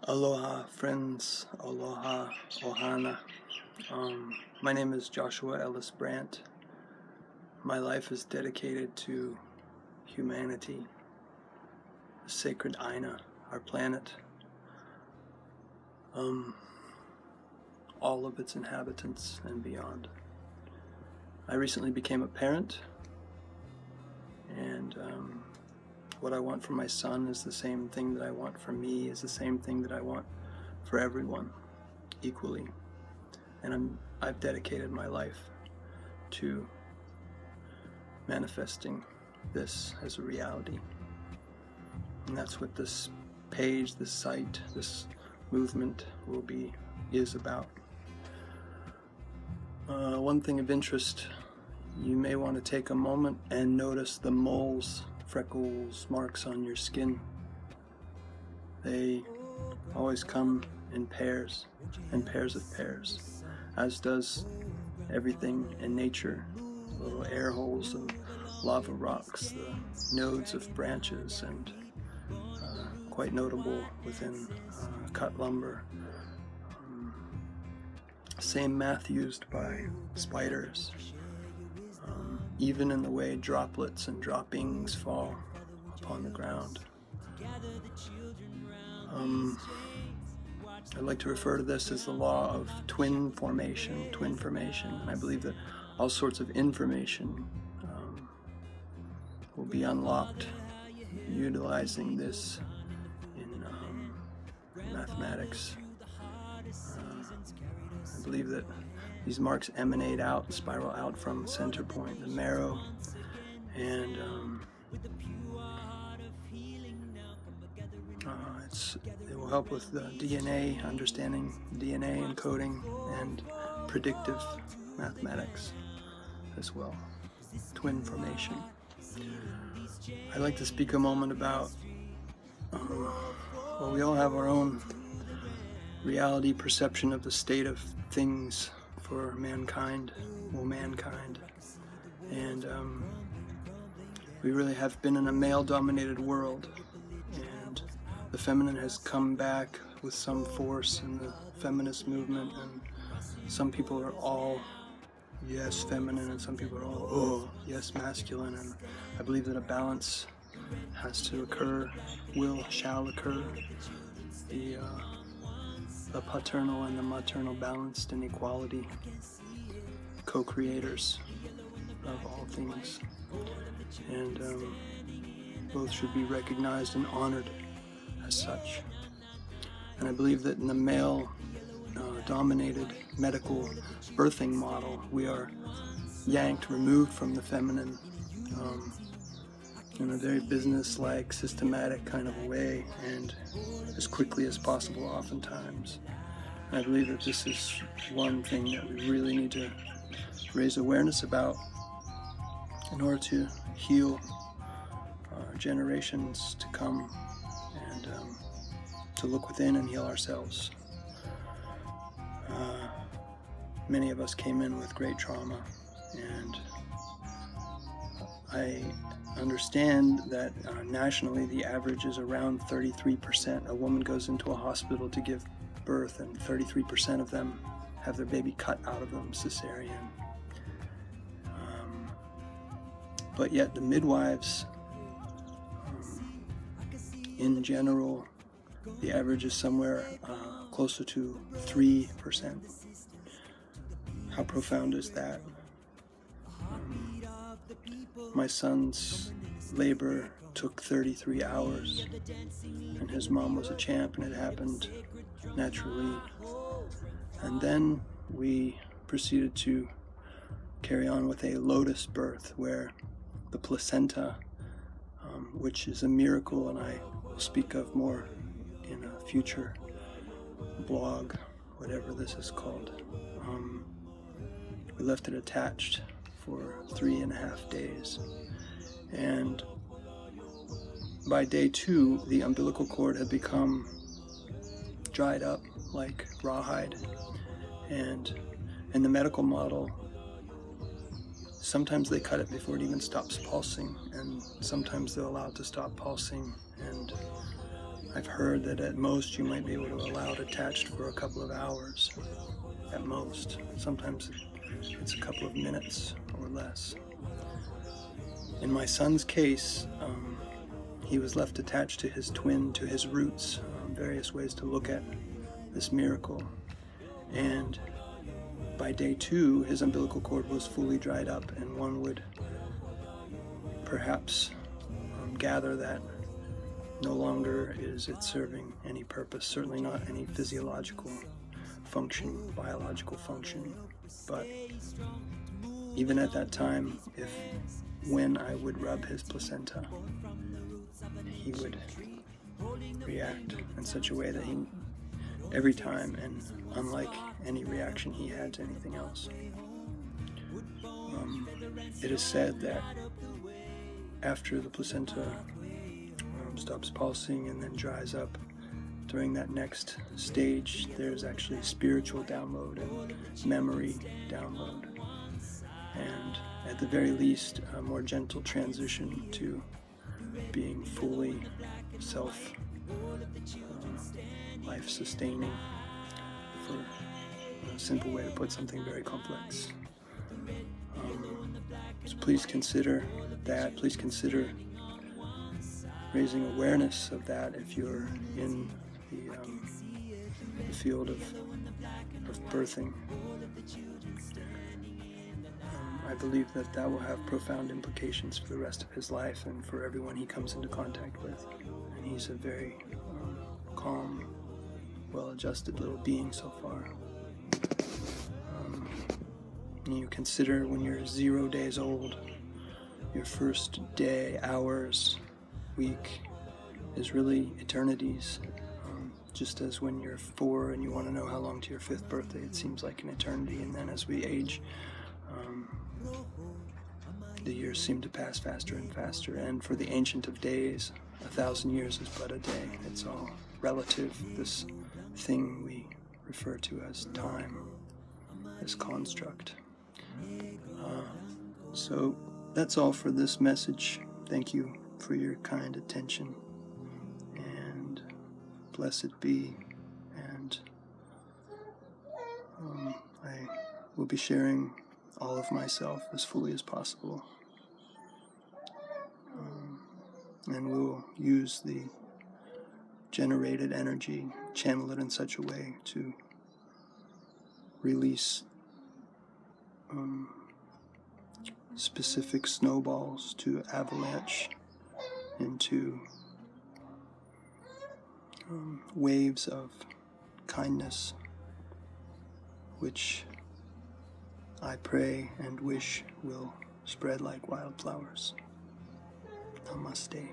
Aloha, friends. Aloha, ohana. My name is Joshua Ellis Brandt. My life is dedicated to humanity, the sacred Aina, our planet, all of its inhabitants and beyond. I recently became a parent, and what I want for my son is the same thing that I want for me, is the same thing that I want for everyone equally. And I've dedicated my life to manifesting this as a reality. And that's what this page, this site, this movement is about. One thing of interest, you may want to take a moment and notice the moles, freckles, marks on your skin. They always come in pairs and pairs of pairs, as does everything in nature. Little air holes and lava rocks, the nodes of branches, and quite notable within cut lumber. Same math used by spiders. Even in the way droplets and droppings fall upon the ground. I like to refer to this as the law of Twinformation. And I believe that all sorts of information will be unlocked utilizing this in mathematics. I believe that these marks emanate out, spiral out from center point, the marrow, and it will help with the DNA, understanding DNA encoding, and predictive mathematics as well. Twinformation. I'd like to speak a moment about, well, we all have our own reality perception of the state of things for mankind, and we really have been in a male-dominated world, and the feminine has come back with some force in the feminist movement, and some people are all yes feminine, and some people are all yes masculine, and I believe that a balance has to occur, shall occur. The paternal and the maternal balanced in equality, co-creators of all things, and both should be recognized and honored as such. And I believe that in the male dominated medical birthing model, we are removed from the feminine in a very business-like, systematic kind of a way, and as quickly as possible oftentimes. And I believe that this is one thing that we really need to raise awareness about in order to heal generations to come, and to look within and heal ourselves. Many of us came in with great trauma, and I understand that nationally the average is around 33%. A woman goes into a hospital to give birth, and 33% of them have their baby cut out of them, cesarean. But yet the midwives, in general, the average is somewhere closer to 3%. How profound is that? My son's labor took 33 hours, and his mom was a champ, and it happened naturally. And then we proceeded to carry on with a lotus birth, where the placenta, which is a miracle, and I will speak of more in a future blog, whatever this is called. We left it attached for 3.5 days, and by day 2 the umbilical cord had become dried up like rawhide. And in the medical model, sometimes they cut it before it even stops pulsing, and sometimes they'll allow it to stop pulsing, and I've heard that at most you might be able to allow it attached for a couple of hours, at most. Sometimes it's a couple of minutes or less. In my son's case, he was left attached to his twin, to his roots, various ways to look at this miracle. And by day 2, his umbilical cord was fully dried up, and one would perhaps gather that no longer is it serving any purpose, certainly not any physiological function, biological function. But even at that time, when I would rub his placenta, he would react in such a way that every time, and unlike any reaction he had to anything else. It is said that after the placenta stops pulsing and then dries up, during that next stage, there's actually spiritual download and memory download, and at the very least, a more gentle transition to being fully life-sustaining, for a simple way to put something very complex. So please consider that. Please consider raising awareness of that if you're in the field of birthing. I believe that will have profound implications for the rest of his life and for everyone he comes into contact with. And he's a very calm, well-adjusted little being so far. You consider when you're 0 days old, your first day, hours, week is really eternities. Just as when you're 4 and you want to know how long to your 5th birthday, it seems like an eternity. And then as we age, the years seem to pass faster and faster. And for the Ancient of Days, 1,000 years is but a day. It's all relative, this thing we refer to as time, this construct. So that's all for this message. Thank you for your kind attention, and blessed be. And I will be sharing all of myself as fully as possible, and we'll use the generated energy, channel it in such a way to release specific snowballs to avalanche into waves of kindness, which I pray and wish will spread like wildflowers. Namaste.